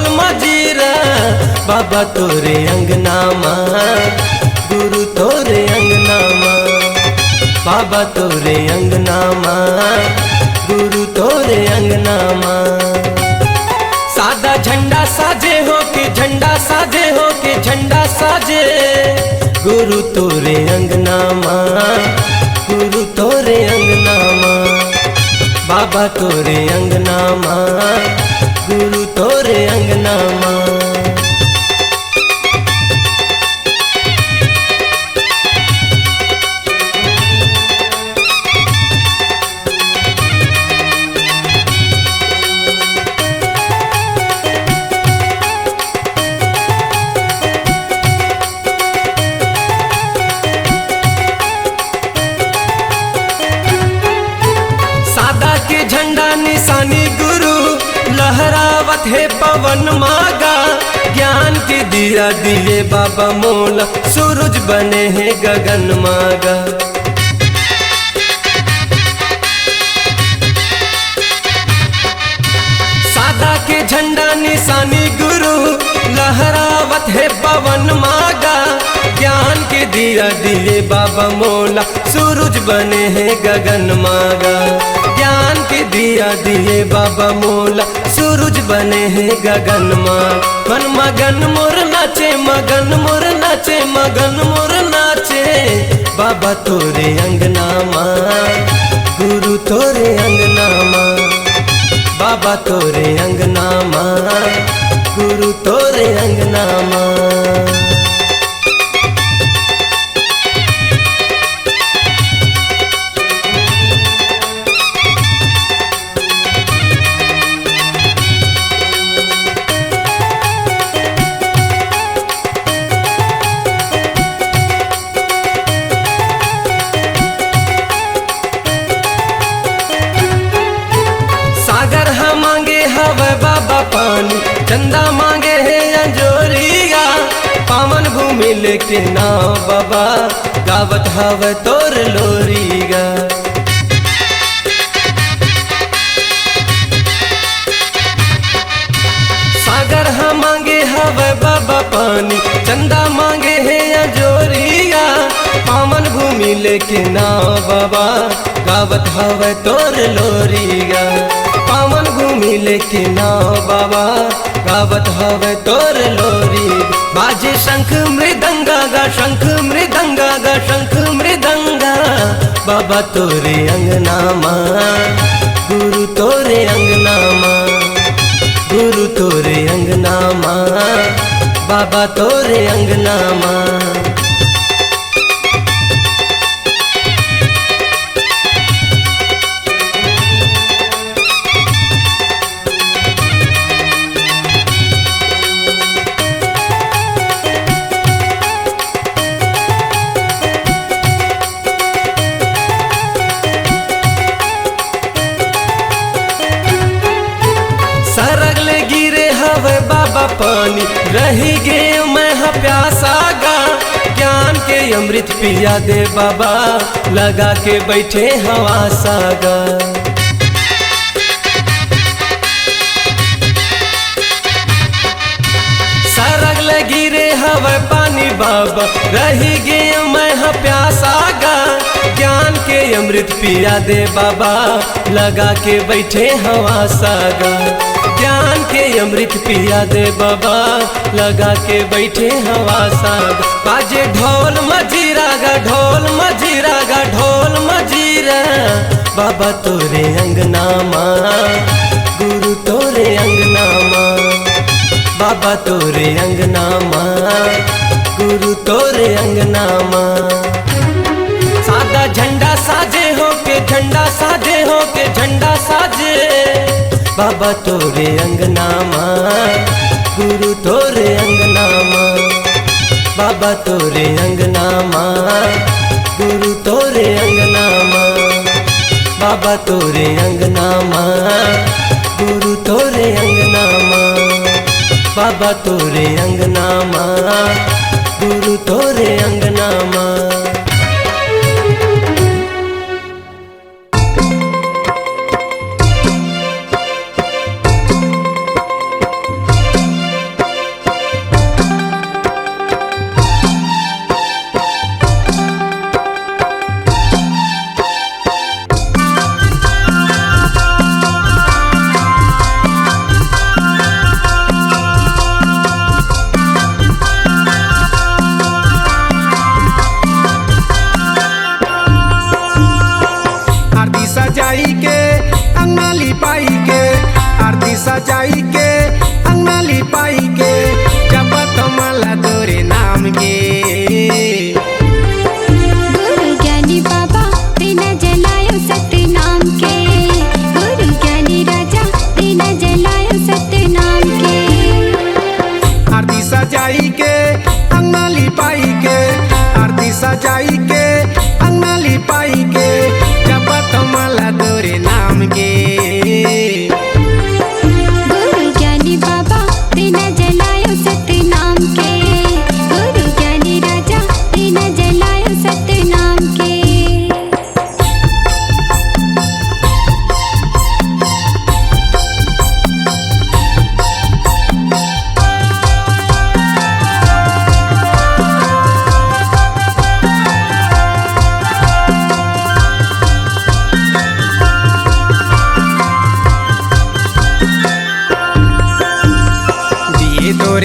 ढोल मजीरा बाबा तोरे अंगना माँ गुरु तोरे अंगना माँ बाबा तोरे अंगना माँ गुरु तोरे अंगना माँ। सादा झंडा साजे हो के झंडा साजे हो के झंडा साजे गुरु तोरे अंगना माँ गुरु तोरे अंगना माँ बाबा तोरे अंगना माँ गुरु तोरे अंगना माँ। झंडा निशानी गुरु लहरावत है पवन मागा ज्ञान के दिया दिए बाबा मोला सूरज बने हैं गगन मागा। सादा के झंडा निशानी गुरु लहरावत है पवन मागा ज्ञान के दिया दिए बाबा मोला सूरज बने हैं गगन मागा ज्ञान के दिया दिए बाबा मोला सूरज बने हैं गगन माँ। मन मगन मोर नाचे मगन मोर नाचे मगन मोर नाचे बाबा तोरे अंगना माँ गुरु तोरे अंगना माँ बाबा तोरे अंगना माँ गुरु तोरे अंगना माँ। बाबा पानी चंदा मांगे है अंजोरिया पावन भूमि लेके नाव बाबा गावत हवे तोर लोरिया। सागर हम मांगे हवे बाबा पानी चंदा मांगे है अंजोरिया पावन भूमि लेके नाव बाबा गावत हवे तोर लोरिया पावन भूमि लेके नाव बाबा गावत हवे तोर लोरी। बाजे शंख मृदंगा गा शंख मृदंगा गा शंख मृदंगा बाबा तोरे अंगना माँ गुरु तोरे अंगना माँ गुरु तोरे अंगना माँ बाबा तोरे अंगना माँ। सरगले गिरे हवे बाबा पानी रही गे मैं प्यासा गा ज्ञान के अमृत पिया दे बाबा लगा के बैठे हवा सागा। सरगले गिरे हवे पानी बाबा रही गे मैं प्यासा गा ज्ञान के अमृत पिया दे बाबा लगा के बैठे हवा सागा ज्ञान के अमृत पिया दे बाबा लगा के बैठे हवा साग। बाजे ढोल मजीरा गा ढोल मजीरा गा ढोल मजीरा बाबा तोरे अंगना माँ गुरु तोरे अंगना माँ बाबा तोरे अंगना माँ गुरु तोरे अंगना माँ। सादा झंडा साजे हो के झंडा साजे हो के झंडा साजे बाबा तोरे अंगना माँ गुरु तोरे अंगना माँ बाबा तोरे अंगना माँ गुरु तोरे अंगना माँ बाबा तोरे अंगना माँ गुरु तोरे अंगना माँ बाबा तोरे अंगना माँ गुरु तोरे अंगना माँ।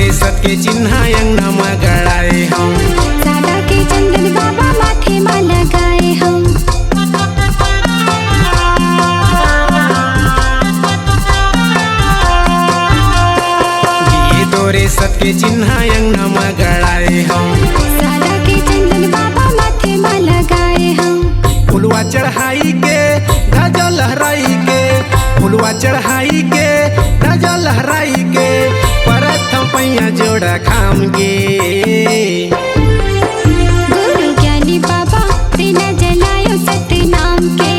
तोरे सत के चिन्ह अंगना में गड़ाए हम। सादा के चंदन बाबा माथे में लगाए हम। दिए तोरे सत के चिन्ह अंगना में गड़ाए हम। सादा के चंदन बाबा माथे में लगाए हम। फुलवा चढ़ाई के ध्वजा लहराई के, फुलवा चढ़ाई के ध्वजा लहराई के, प्रथम पैया जोड़ा खाम गे। गुरु ज्ञानी बाबा दीना जलायो सत्य नाम के,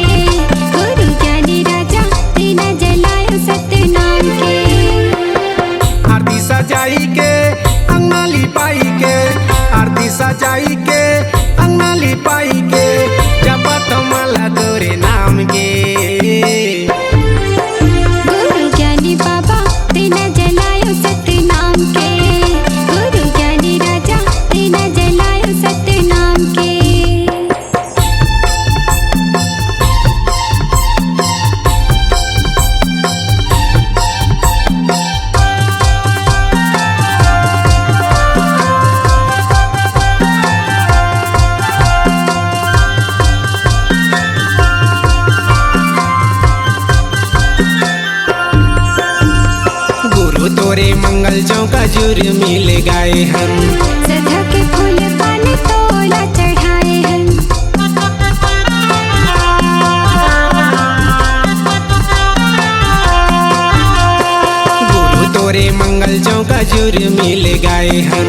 गुरु ज्ञानी राजा दीना जलायो सत्य नाम के। आरती सजाई के अंगना लिपाई के, आरती सजाई के अंगना लिपाई के, जपत माला तोरे नाम के। गुरु ज्ञानी बाबा दीना जलायो सत्य नाम के, गुरु ज्ञानी राजा दीना जलायो सत्य नाम के। गुरु तोरे मंगल चौका जुर मिल गाए हम। सदा के फूल पान तोला चढ़ाए हैं। गुरु तोरे मंगल चौका जुर मिल गाए हम।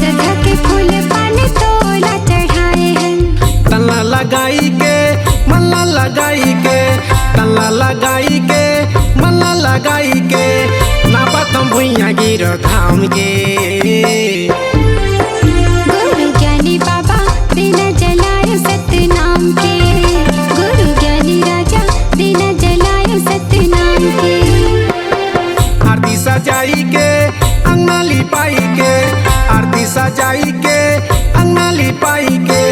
सदा के फूल पान तोला चढ़ाए हैं। तल्ला लगाई के मल्ला लगाई के, तल्ला लगाई के मल्ला लगाई के, ना पतम भुइया गिरो धाम के। गुरु ज्ञानी बाबा दीना जलायो सत्य नाम के, गुरु ज्ञानी राजा दीना जलायो सत्य नाम के। आरती सजाई के अंगना लिपाई के, आरती सजाई के अंगना लिपाई के,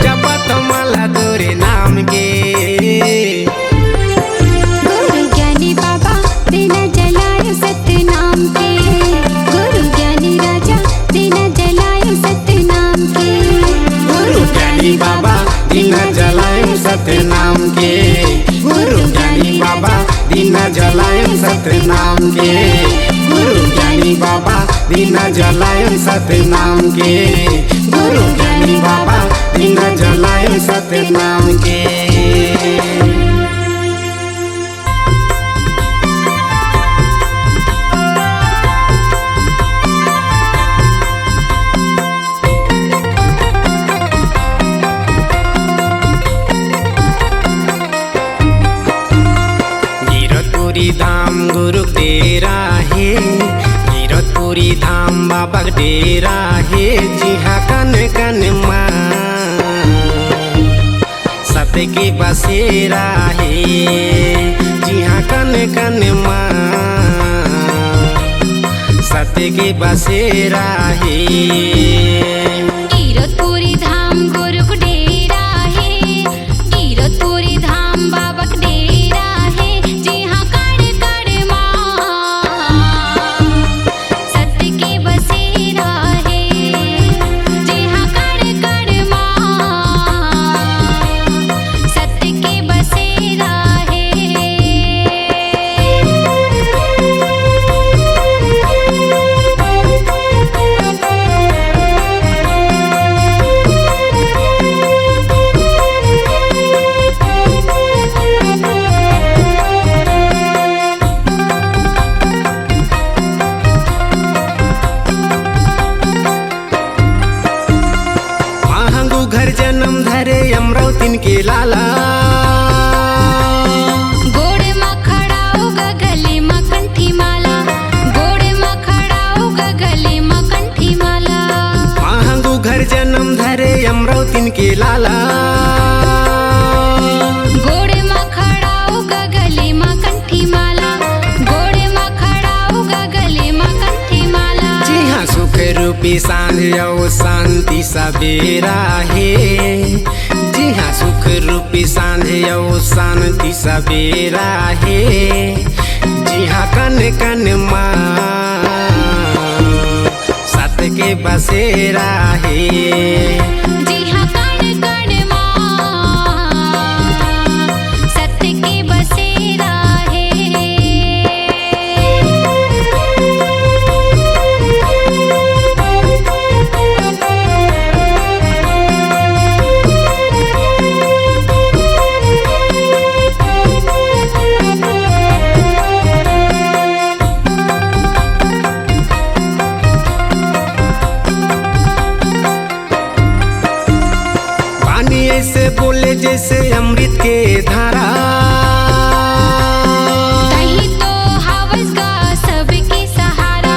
जपत माला तोरे नाम के। गुरु ज्ञानी बाबा दीना जलायो सत्य नाम के, गुरु ज्ञानी राजा दीना जलायो सत्य नाम के। गुरु ज्ञानी बाबा दीना जलायो सत्य नाम के, गुरु ज्ञानी बाबा दीना जलायो सत्य नाम के, गुरु ज्ञानी बाबा दीना जलायो सत्य नाम के, गुरु ज्ञानी बाबा दीना जलायो सत्य नाम के। गिरतपुरी धाम गुरु तेरा है, गिरतपुरी धाम बाबा डेरा है, जिहा कन कन माँ सत्य के बसेरा है, जिहा कन कन माँ सत्य के बसेरा है। गिरतपुरी धाम गुरु को डेरा है, गिरतपुरी धाम बाबा का डेरा है, जहाँ कण कण माँ सत्य के बसेरा है, जहाँ कण कण माँ सत्य के बसेरा है। घर जन्म धरे अमरावतीन के लाला, गोड़ में खड़ा होगा गले में कंठी माला, गोड़ में खड़ा होगा गले में कंठी माला। महंगू घर जन्म धरे अमरावतीन के लाला, गोड़ में खड़ा होगा गले में कंठी माला, गोड़ में खड़ा होगा गले में कंठी माला। जी हाँ सुख रूपी सांझ और शांति सवेरा है, जी हाँ सुख रूपी सांझ और शांति सवेरा है, जी हाँ कन कन माँ के बसेरा है। जी हाँ कण कण माँ सत्य के बसेरा है। पानी ऐसे बोले जैसे अमृत के धारा, कहीं तो हवस का सबके सहारा,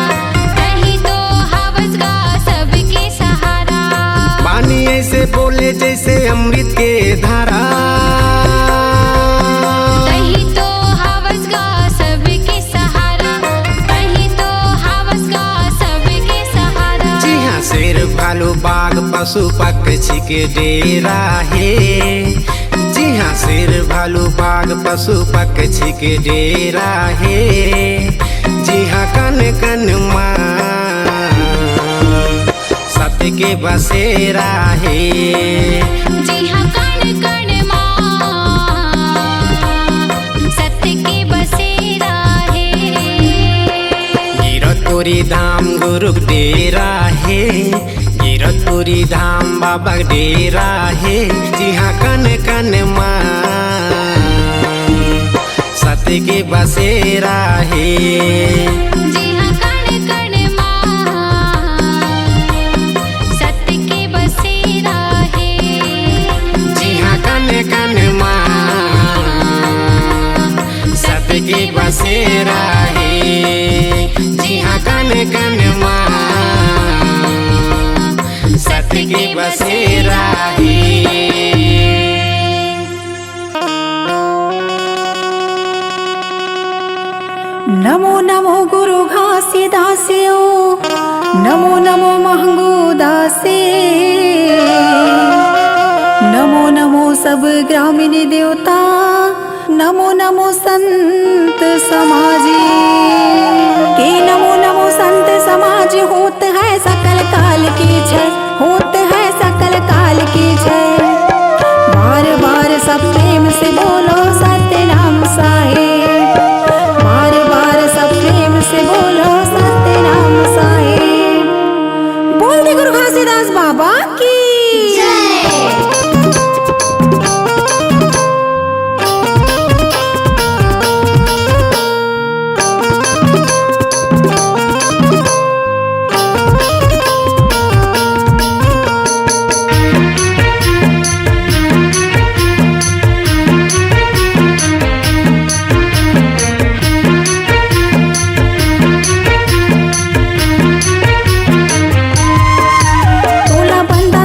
कहीं तो हवस का सबके सहारा। पानी ऐसे बोले जैसे अमृत के धारा, कहीं तो हवस का सबके सहारा, कहीं तो हवस का सबके सहारा। जी हाँ शेर भालू बाघ पशु पक्षी के डेरा है। जी हाँ शेर भालू बाघ पशु पक्षी के डेरा है। जी हाँ कन कन माँ सत्य के बसेरा है। जी हाँ कण कण माँ सत्य के बसेरा है। गिरतपुरी धाम गुरु डेरा है। गिरतपुरी धाम बाबा डेरा है। जी हाँ कन कन माँ सत्य के बसेरा है। जी हाँ कण कण माँ सत्य के बसेरा है। जी हाँ कन कन माँ सत्य के बसेरा है। जी हाँ कन कन माँ सत्य के बसेरा है। नमो नमो गुरु घासी दासियो, नमो नमो महंगू दासे, नमो नमो सब ग्रामीण देवता, नमो नमो संत समाजी के, नमो नमो संत समाज होत है सकल काल की जय, होत है सकल काल की जय। बार बार सब प्रेम से बोलो सत्य नाम साहेब, बार बार सब प्रेम से बोलो सत्य नाम साहेब। बोल दे गुरु घासीदास बाबा की तोला बंदा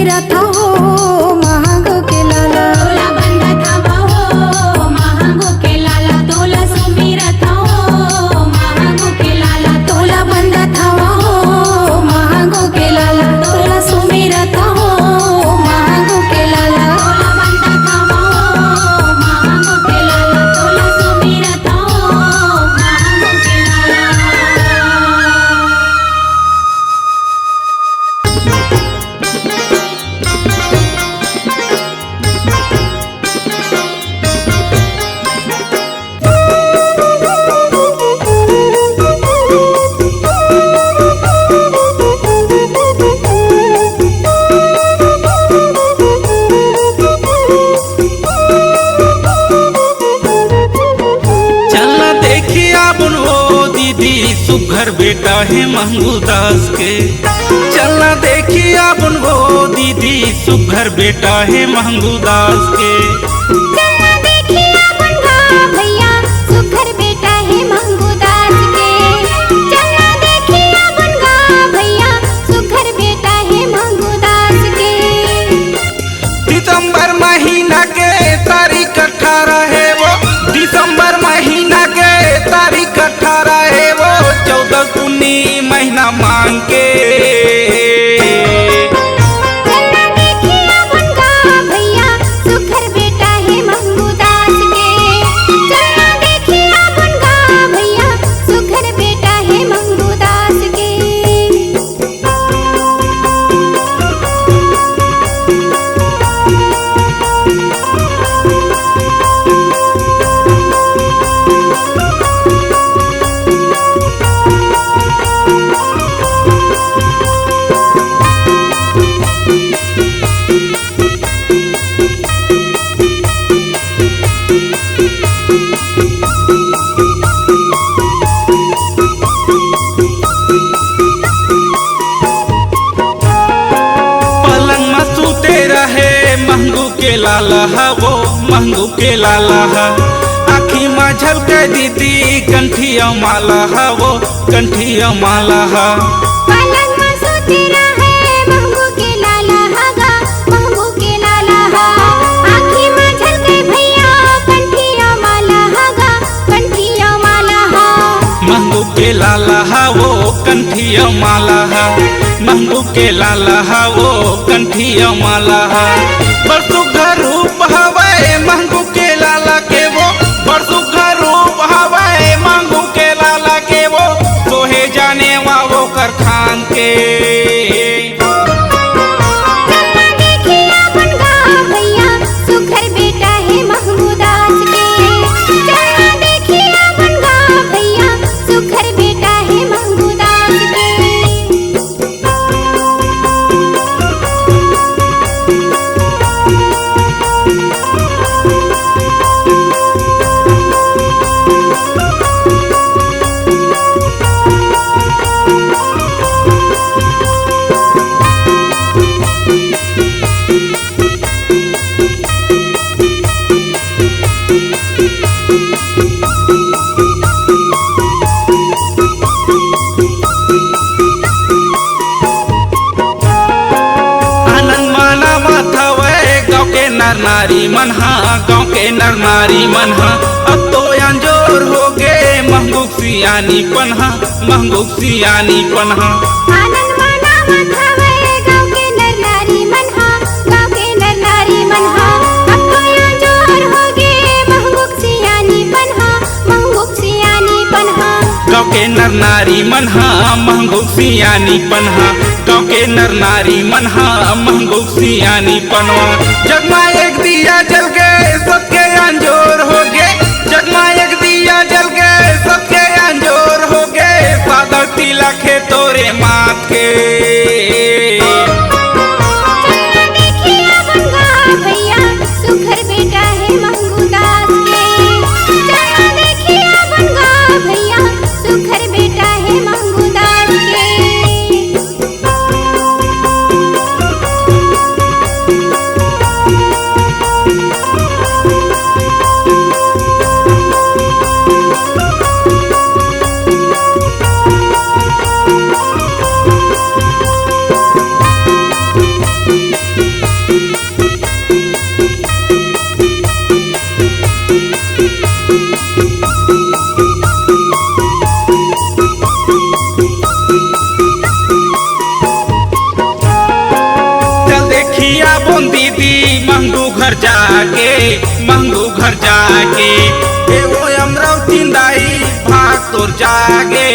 सुमिरत हो महागो के लाला तोला बंदा थावा हो महागो के लाला तोला सुमिरत हो महागो के लाला तोला बंदा थावा हो महागो के लाला तोला सुमिरत हो महागो के लाला तोला बंदा थावा हो महागो के लाला तोला सुमिरत हो महागो के लाला। चलना देखिया बुन वो दीदी सुघर बेटा है महंगू दास के। चलना देखिया बुन वो दीदी सुघर बेटा है महंगू दास के। चलना देखिया बनगा भैया सुघर बेटा है मंगूदास के। चलना देखिया बनगा भैया सुघर बेटा है मंगूदास के। दिसंबर महीना के तारीख 18 है वो। दिसंबर महीना के तारीख 18 है वो। 14 कुन्नी महीना मांग के। चलना देखिया बनगा भैया सुघर बेटा है मंगूदास के। चलना देखिया बनगा भैया सुघर बेटा है मंगूदास के। पलंग में सूते रहे महंगू के लाला हा वो महंगू के लाला हा। आखी में झलके दीदी कंठिया माला हा वो कंठिया माला हा। पलंग में सोती रहे महंगू के लाला हागा महंगू के लाला हा। आँखी में झलके भैया कंठिया माला हागा कंठिया माला हा। महंगू के लाला हा वो कंठिया माला हा। महंगू के लाला हा वो कंठिया माला हा। बरसु घर रूप हवे महंगू के लाला के वो। बरसु घर रूप हवे महंगू के लाला के वो। सोहे जाने वा वो कर खान के। चलना देखिया बनगा भैया सुघर बेटा है मंगूदास के। चलना देखिया बनगा भैया सुघर बेटा है मंगूदास के। आनंद माना माथवे गाँव के नर नारी मनहा गाँव के नर नारी मनहा। अब तो अंजोर हो गए महंगू सियानी पन्हा महंगू सियानी पन्हा। आनंद माना माथावे गाँव के नर नारी मनहा गाँव के नर नारी मनहा। अब तो यहाँ जोर हो गे महंगूक सियानी पन्हा महंगूक सियानी पन्हा। गाँव के नर नारी मनहा महंगू सियानी पन्हा। गाँव के नर नारी मनहा महंगू सियानी पन्हा। जगमा एक दिया जल गए सबके अंजोर हो गए। जगमा एक दिया जल गए सबके अंजोर हो गए। सादर तिलक है तोरे माथ के। चलना देखिया बनगा भैया सुघर बेटा है मंगूदास के। चलना देखिया बनगा भैया सुघर बेटा है मंगूदास के। देखिया बोन दीदी महंगू घर जाके महंगू घर जाके वो अमरावती दाई भाग तोर जागे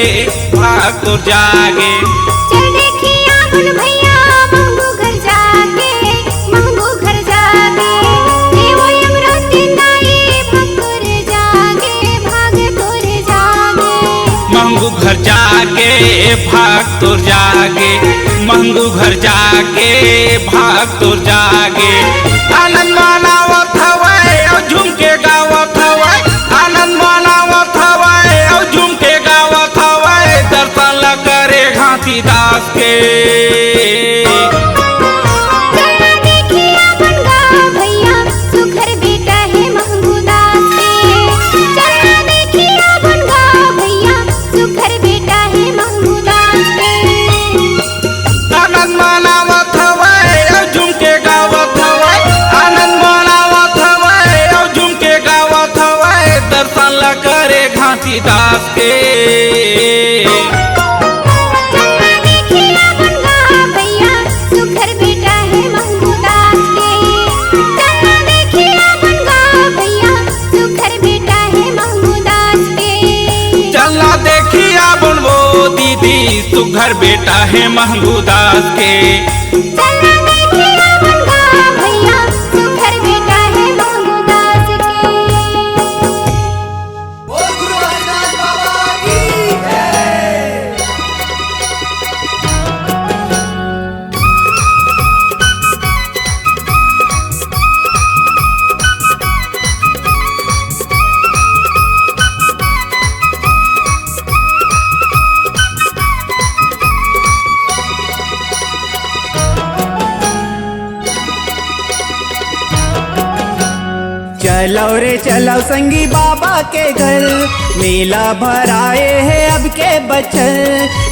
भाग तोर जागे। चल देखिया बुन भैया महंगू घर जाके महंगू घर जाके वो अमरावती दाई भाग तोर जागे भाग तोर जागे। महंगू घर जाके भाग तोर जागे महंगू घर जाके भाग तोर जागे। आनंद मनावत हवै और झूम के गावत हवै आनंद मनावत हवै और झूम के गावत हवै दर्शन ला करे घासीदास के। चलना देखिया बन गाँव भैया सुघर बेटा है महंगू दास के। चलना देखिया बन गाँव भैया सुघर बेटा है महंगू दास के। आनंद मनावत हवै और झूम के गावत हवै आनंद मनावत हवै और झूम के गावत हवै दर्शन ला करे घासीदास के। चलना देखिया बन गाँव भैया सुघर बेटा है महंगू दास के। चलना देखिया बन गाँव भैया सुघर बेटा है महंगू दास के। चलना देखिया बनबो दीदी सुघर बेटा है महंगू दास के। चलना देखिया बन गाँव भैया सुघर बेटा है महंगू दास के। चलो रे चलो संगी बाबा के घर मेला भराए है अब के बचल।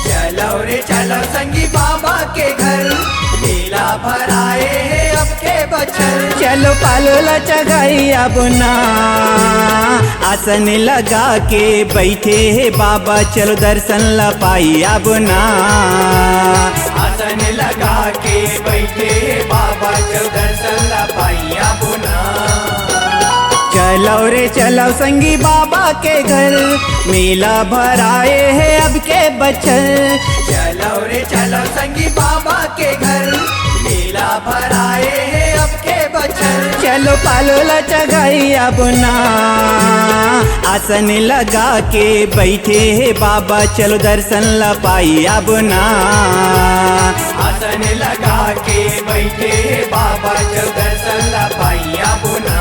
चलो रे चलो संगी बाबा के घर मेला भराए है अब के बचल। चलो पालोला चगाई अब ना आसन लगा के बैठे है बाबा चलो दर्शन ला पाई अब ना आसन लगा के बैठे है बाबा चलो दर्शन ला पाई अब ना। चलो रे चलो संगी बाबा के घर मेला भराए है अब के बचल। चलो रे चलो संगी बाबा के घर मेला भराए है अब के बचल। चलो पालोला चगाई अब ना आसन लगा के बैठे है बाबा चलो दर्शन ला पाई अब ना आसन लगा के बैठे है बाबा चलो दर्शन ला पाई अब ना।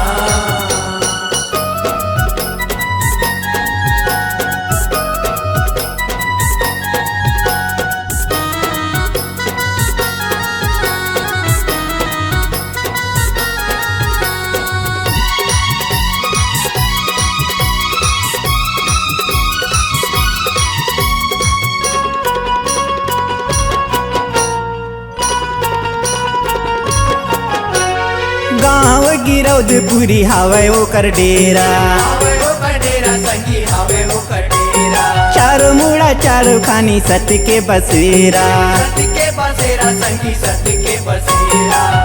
गाँव गिरौदपुरी हवे ओकर डेरा चारों मुड़ा चारों खानी सत्य के बसेरा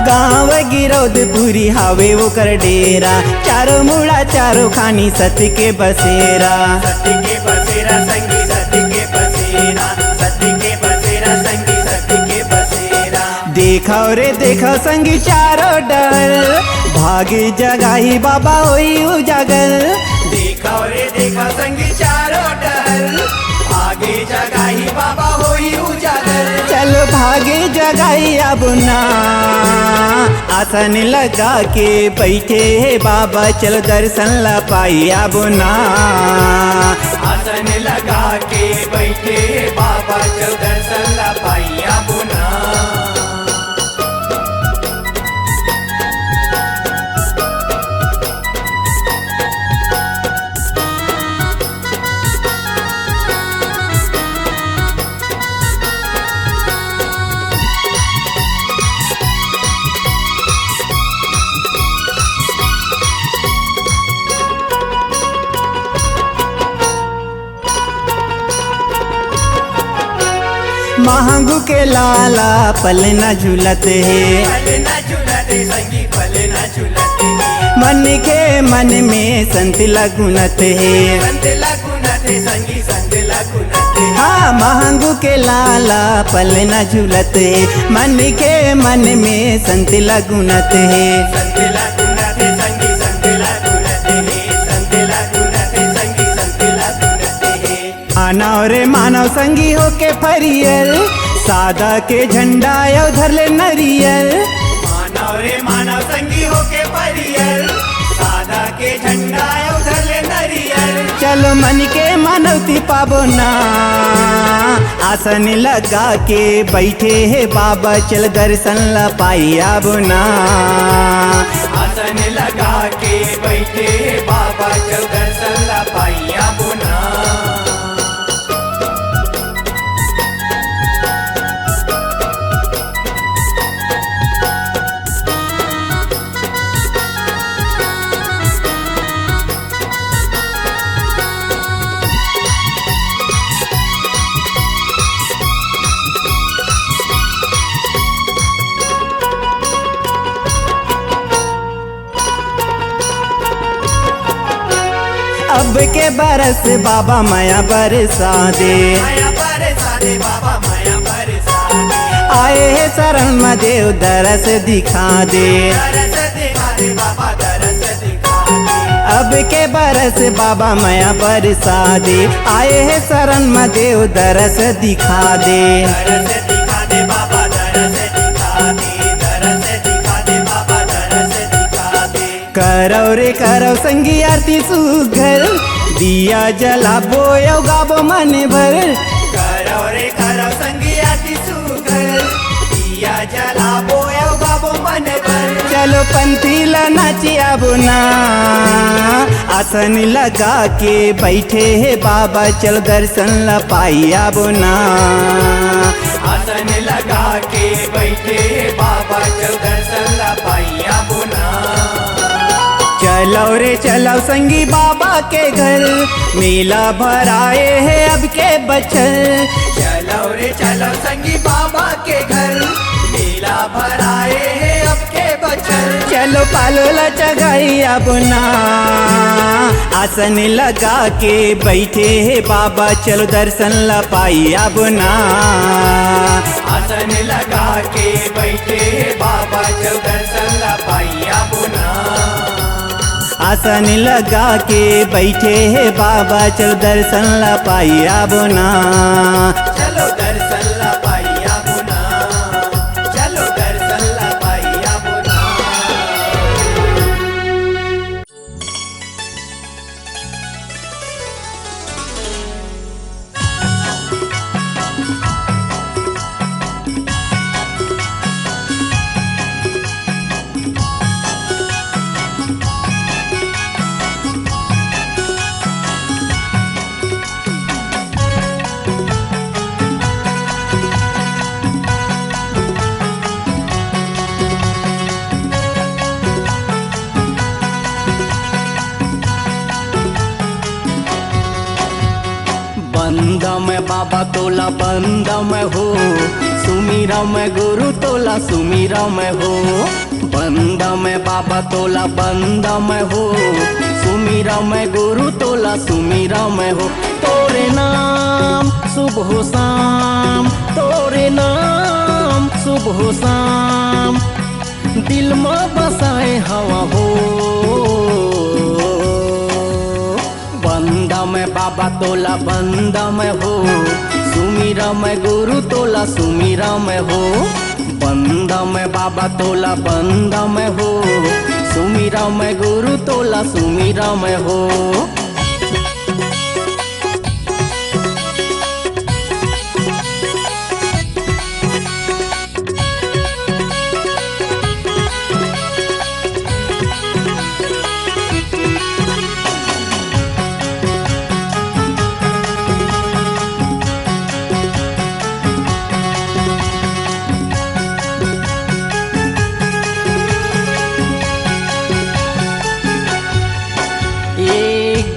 गाँव गिरौदपुरी हवे ओकर डेरा चारों मुड़ा चारों खानी सत्य के बसेरा संगी सत्य के बसेरा सत्य के बसेरा संगी सत्य के बसेरा। देखो रे देखो संगी चारों डर भागी जगाही बाबा होई उजागर। देखो रे देखो संगी चारों डर भागे जगाही बाबा होई उजागर। चलो भागे जगाई अब ना आसन लगा के बैठे है बाबा चलो दर्शन ला पाई अब ना आसन लगा के बैठे है बाबा चलो दर्शन ला पाई अब ना। महंगू के लाला पल न झूलत है मन में संत लगुनत है संत लगुनत है संगी संत लगुनत है हाँ महंगू के लाला पल न झूलत है मन के मन में संत लगुनत है संत लगुनत है संगी संत लगुनत है संत लगुनत है संगी संत लगुनत है आनाव रे मानव संगी होके फरियल सादा के झंडा यो धर ले नरियल मानव रे मानव संगी होके परियल सादा के झंडा उधर ले नरियल चलो मन के मानवती पाबो ना आसन लगा के बैठे है बाबा चल दर्शन ला पाई आबो ना आसन लगा के बैठे बाबा चल दर्शन ला पाइया बुना अब के बरस बाबा माया बरसा दे माया बरसा दे बाबा माया बरसा दे आए है शरण में देव दरस दिखा दे दरस दिखा दे बाबा दरस दिखा दे अब के बरस बाबा माया बरसा दे आए है शरण में देव दरस दिखा दे दरस दिखा दे बाबा दरस दिखा दे दरस दिखा दे बाबा दरस दिखा दे करौ रे करौ संगी आरती सुघर दिया जला बोयो गाबो मन भर करो रे करो संगी आती सुगर दिया जला बोया बाबो मन भर चलो पंथी ला नाची आबो ना आसन लगा के बैठे है बाबा चल दर्शन ला पाई आबो ना आसन लगा के बैठे बाबा चल दर्शन ला पाइया बुना चलो रे चलो संगी बाबा के घर मेला भराए है अब के बचल चलो रे चलो संगी बाबा के घर मेला भराए है अब के बचल चलो पालो ला चगाई अब ना आसन लगा के बैठे है बाबा चलो दर्शन ला पाई अब ना आसन लगा के बैठे बाबा चल दर्शन ला पाइया बुना आसन लगा के बैठे है बाबा चल दर्शन ला पाई अब ना चलो दर्शन ला पाइया बुना चलो दर्शन ला पाइया बुना बंदा में बाबा तोला बंदा में हो सुमीरा में गुरु तोला सुमीरा में हो बंदा में बाबा तोला बंदा में हो सुमीरा में गुरु तोला सुमीरा में हो तोरे नाम सुबह शाम तोरे नाम सुबह शाम दिल में बसाए हवा हो बंदा में बाबा तोला बंदा में हो सुमीरा में गुरु तोला सुमीरा में हो बंदा में बाबा तोला बंदा में हो सुमीरा में गुरु तोला सुमीरा में हो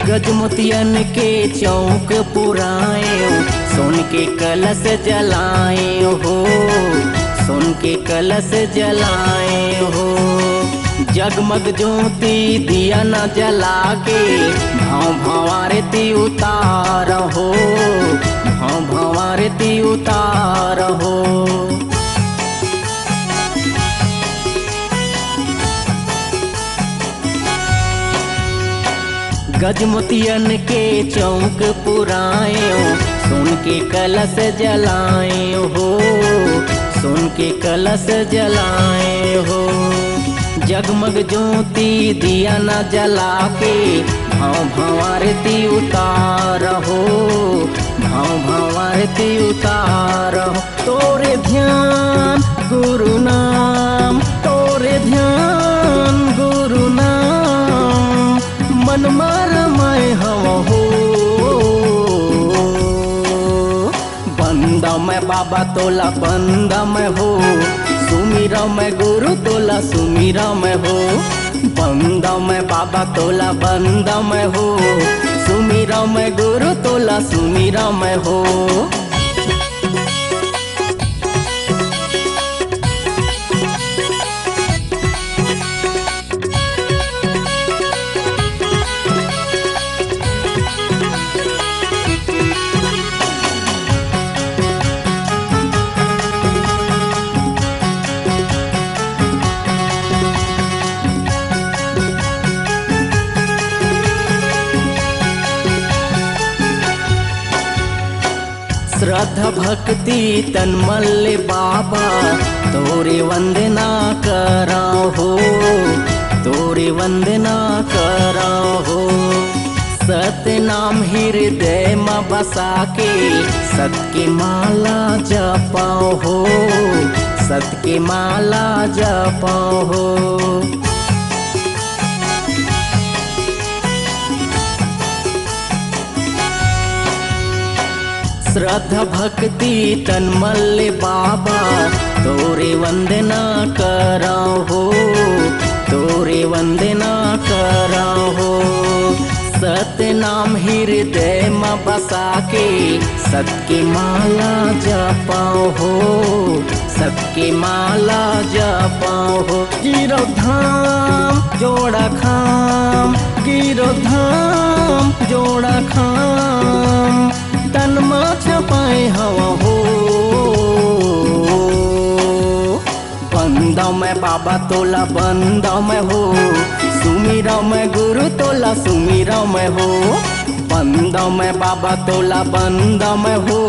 गजमोतियन के चौक पुराए सोन के कलश जलाए हो सोन के कलश जलाए हो जगमग ज्योति दिया न जला के भाव भंवारती उतार हो, भाव भंवारती उतार हो। गजमोतियन के चौक पुराए सुन के कलश जलाए हो, सुन के कलश जलाए हो। जगमग ज्योति दिया न जला के भाव भंवारती उतार हो, भाव भंवारती उतार हो। तोरे ध्यान गुरु नाम, तोरे ध्यान गुरु नाम, मन मार मैं हवा हो। बंदा मैं बाबा तोला बंदा मैं हो, सुमीरा मैं गुरु तोला सुमीरा मैं हो। बंदा मैं बाबा तोला बंदा मैं हो, सुमीरा मैं गुरु तोला सुमीरा मैं हो। श्रद्धा भक्ति तन मल्ले बाबा तोरे वंदना करा हो, तोरे वंदना करा हो। सत्य नाम हृदय में बसा के सत्य की माला जपाओ हो, सत्य की माला जपाओ हो। श्रद्धा भक्ति तन मल्ले बाबा तोरे वंदना करा हो, तोरे वंदना करा हो। सत्य नाम हृदय में बसा के सत्य की माला जपाओ हो, सत्य की माला जपाओ हो। गिरो धाम जोड़ा खाम, गिरो धाम जोड़ा खाम, तन माँ छपाए हवा हो। बंदा मैं बाबा तोला बंदा मैं हो, सुमीरा मैं गुरु तोला सुमीरा मैं हो। बंदा मैं बाबा तोला बंदा मैं हो,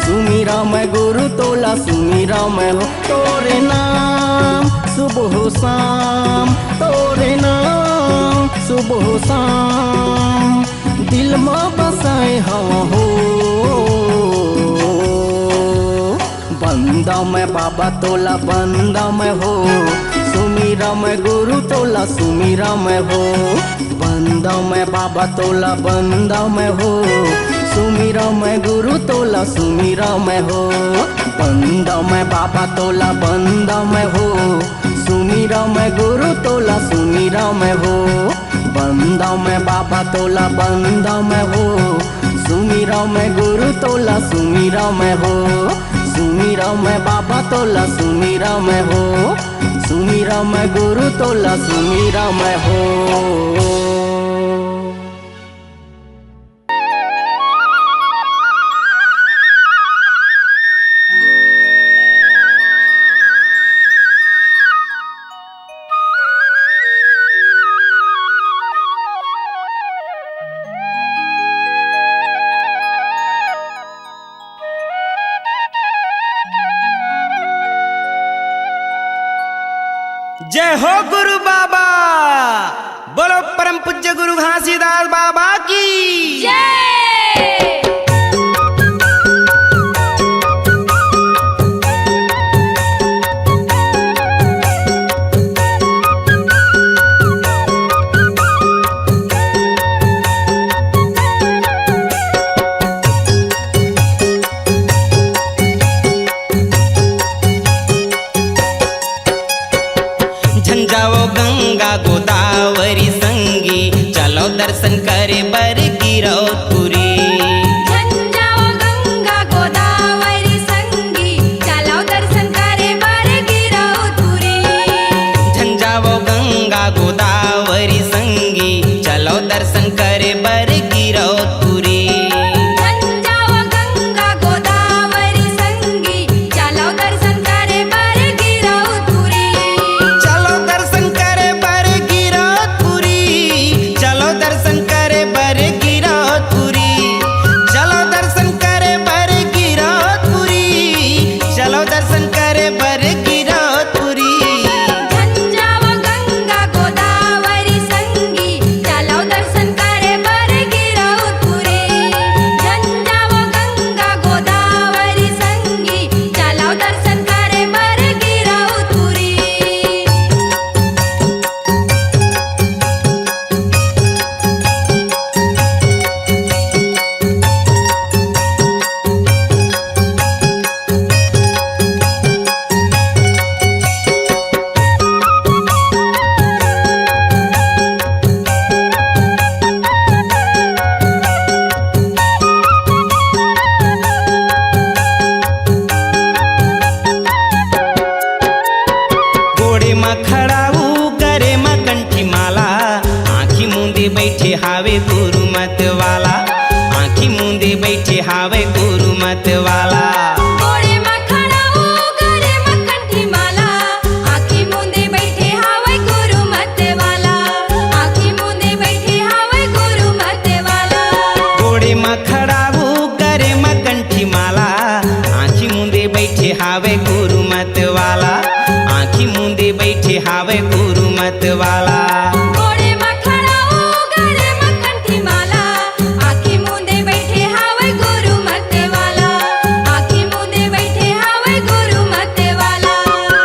सुमीरा मैं गुरु तोला सुमीरा मैं हो। तोरे नाम सुबह शाम, तोरे नाम सुबह शाम, दिल में बसाए हवा हो। बंदा मैं बाबा तोला बंदा मैं हो, सुमीरा मैं गुरु तोला सुमीरा मैं हो। बंदा मैं बाबा तोला बंदा मैं हो, सुमीरा मैं गुरु तोला सुमीरा मैं हो। बंदा मैं बाबा तोला बंदा मैं हो, सुमीरा मैं गुरु तोला सुमीरा मैं हो। बंदा मैं बाबा तोला बंदा मैं हो, सुमीरा मैं गुरु तोला सुमीरा मैं हो। सुमीरा मैं बाबा तोला सुमीरा मैं हो, सुमीरा मैं गुरु तोला सुमीरा मैं हो। जय हो गुरु बाबा, बोलो परम पूज्य गुरु घासीदास बाबा की जय। झंझाओ गंगा गोदावरी संगी, चलो दर्शन करे बर गिरौतपुरी। झंझाओ गंगा गोदावरी संगी, चलो दर्शन करे बर गिरौतपुरी। झंझाओ गंगा गोदावरी संगी चलो दर्शन करे बर गिरौतपुरी। झंझाव गंगा गोदावरी संगी चलो दर्शन करे बर गिरौतपुरी। चलो दर्शन करे बर गिरौतपुरी, चलो दर्शन करे बर गिरौतपुरी, चलो दर्शन करे बर गिरौतपुरी, चलो दर्शन करे बर गिरौतपुरी। झंझाव गंगा गोदावरी संगी चलो दर्शन करे बर गिरौतपुरी। झंझाव गंगा गोदावरी संगी चलो दर्शन करे बर गिरौतपुरी। गोड़े में खड़ाऊ करे में कंठी माला, आँखी मूंदे बैठे हावे गुरु मत वाला, आँखी मूंदे बैठे हावे गुरु मत वाला। गोड़े में खड़ा हो गरे मक्खन माला, आँखी मूंदे बैठे हावे गुरु मत वाला, आँखी मूंदे बैठे हावे गुरु मत वाला। गोड़े में खड़ाऊ करे में कंठी माला, आँखी मूंदे बैठे हावे गुरु मत वाला, आँखी मूंदे बैठे हावे गुरु मत वाला। गोड़े में खड़ा हो गरे मक्खन माला, आँखी मूंदे बैठे हावे गुरु मत वाला, आँखी मूंदे बैठे हावे गुरु मत वाला।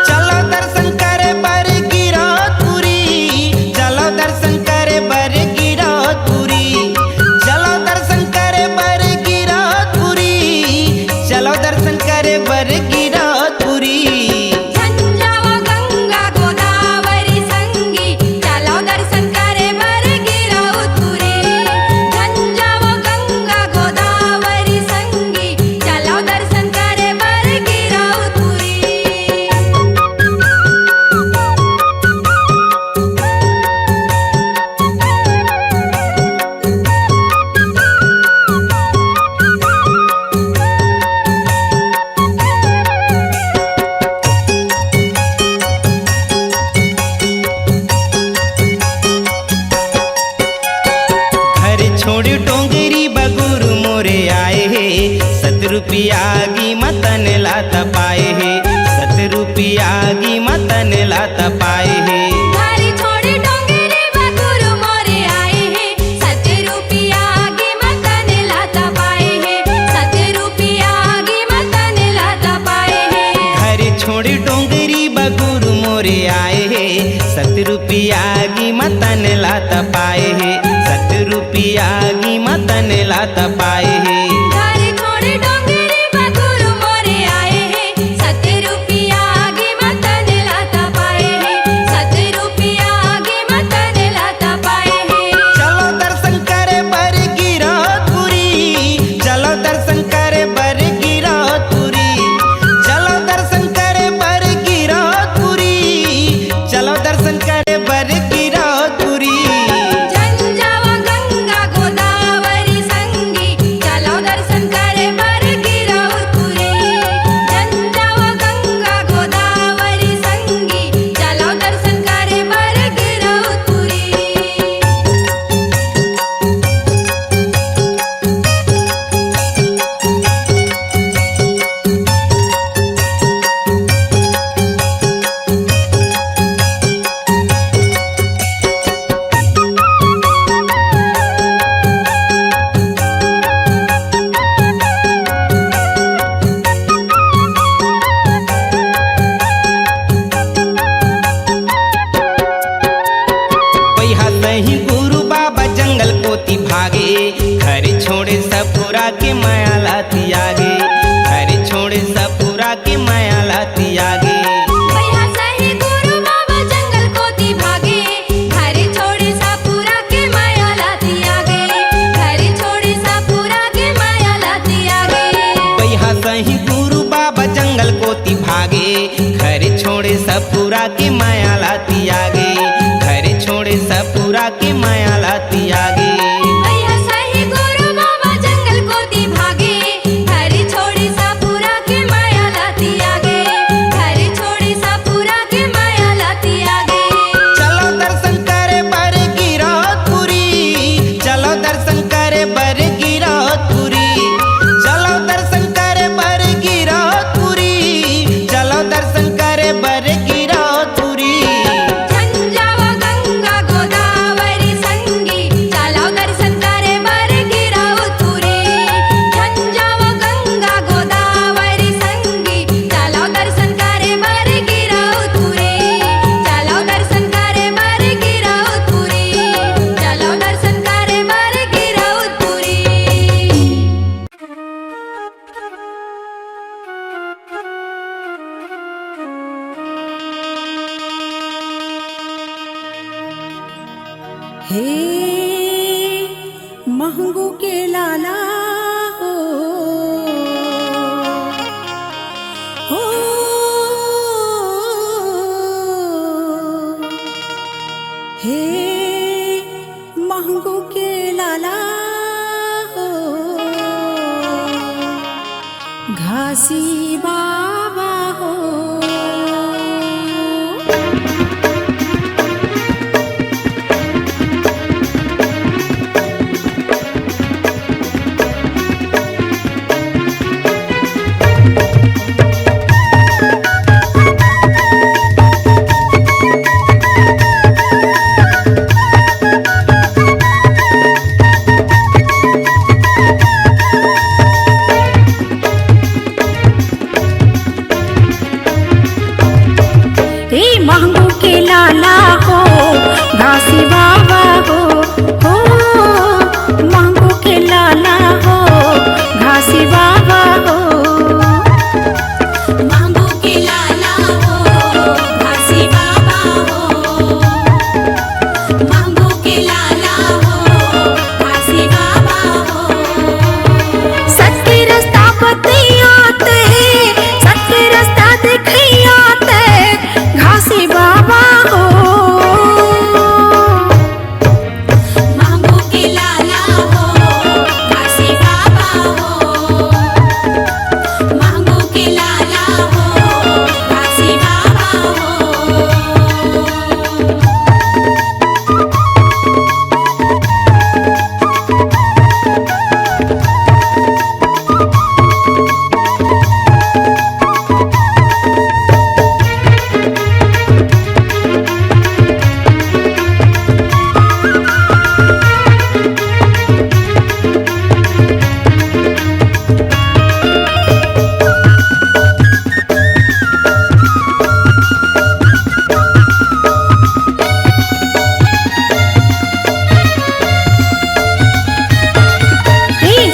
चलो दर्शन करे बर गिरौतपुरी, चलो दर्शन करे बर गिरौतपुरी, चलो दर्शन करे बर गिरौतपुरी, चलो दर्शन करे बर गिरौतपुरी। झंझाव गंगा गोदावरी संगी चलो दर्शन करे बर गिरौतपुरी। झंझाव गंगा गोदावरी संगी चलो दर्शन करे बर गिरौतपुरी। घर छोड़ डोंगरी बगुरु मोरे आए हे, 7 रुपया की मतन लात पाए हे, 7 रुपया की मतन लात पाए हे। धारी छोड़ी डोंगरी बगुरु मोरे आए हैं, 7 रुपया की मतन लाता पाए हैं, 7 रुपया की मतन लाता पाए हैं। घर छोड़ डोंगरी बगुरु मोरे आए हे, 7 रुपया की मतन लात पाए हे, 7 रुपया की मतन लात पाए हे। धारी छोड़ी डोंगरी बगुरु मोरे आए हैं, 7 रुपया की मतन लाता पाए हैं, 7 रुपया की मतन लाता पाए हैं। चलो दर्शन करे बर गिरौतपुरी, चलो दर्शन करे बर गिरौतपुरी, चलो दर्शन करे बर गिरौतपुरी, चलो दर्शन करे बर गिरौतपुरी। झंझाव गंगा गोदावरी संगी चलो दर्शन करे बर गिरौतपुरी। झंझाव गंगा गोदावरी संगी चलो दर्शन करे बर गिरौतपुरी। पैहा सही गुरु बाबा जंगल कोती भागे, घर छोड़े सपुरा के माया लाती आगे, घर छोड़े सपुरा के माया लाती आगे। भैया सही गुरु बाबा जंगल कोती भागे, घर छोड़े सापुरा के माया लाती आगे, घर छोड़े सापुरा के माया लाती आगे। पैहा सही गुरु बाबा जंगल कोती भागे, घर छोड़े सपुरा के माया लाती आगे, घर हे महंगू के लाला हो, हो हे महंगू के लाला हो, घासी बाबा हो। महंगू के लाला हो, घासी बाबा हो, महंगू के लाला हो, घासी बाबा हो। महंगू के लाला हो, घासी बाबा हो, महंगू के लाला हो, घासी बाबा हो। सत्य रास्ता बतियाते, सत्य रास्ता दिखियाते, घासी बाबा हो। महंगू के लाला हो, घासी बाबा हो, महंगू के लाला हो, घासी बाबा हो।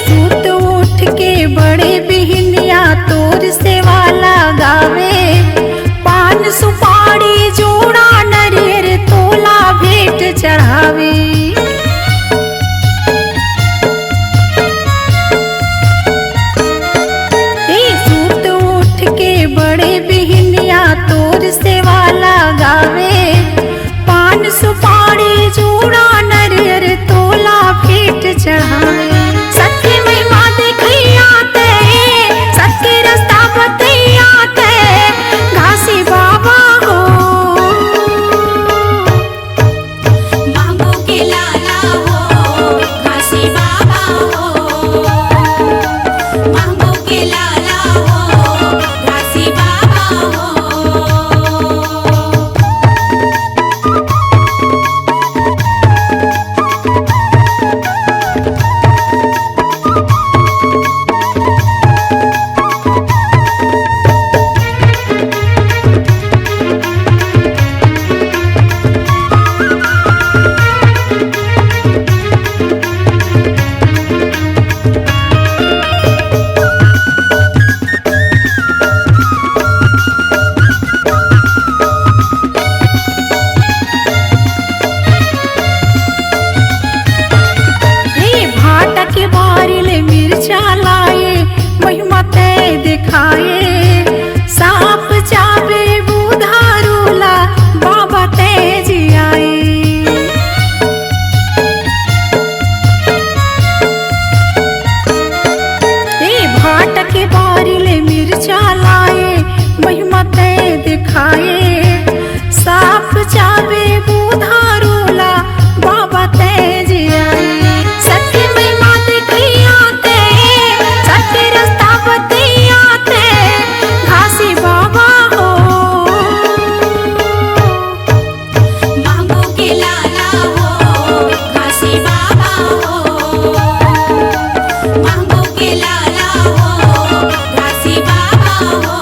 सूत उठ के बड़े बिहनिया तोर सेवा लगावे, पान सुपारी जोड़ा नरियर तोला भेंट चढ़ावे। सूत उठ के बड़े बिहनिया तोर सेवा लगावे, पान सुपारी जोड़ा नरियर तोला भेंट चढ़ावे। सत्य महिमा दिखियाते, सत्य रास्ता बतियाते, घासी बाबा हो। महंगू के लाला हो, घासी बाबा हो, महंगू के लाला हो, घासी बाबा हो। भाटा के बारिल मिर्चा लाए, महिमा तय दिखाए, सांप चाबे बुधारूला बाबा तेज आए। भाटा के बारिल मिर्चा लाए, महिमा तय दिखाए, सांप चाबे बुधारूला बाबा तेज आए। सत्य महिमा दिखियाते, सत्य रास्ता बतियाते, घासी बाबा हो। महंगू के लाला हो, घासी बाबा हो, महंगू के लाला हो, घासी बाबा हो।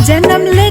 जन्म ले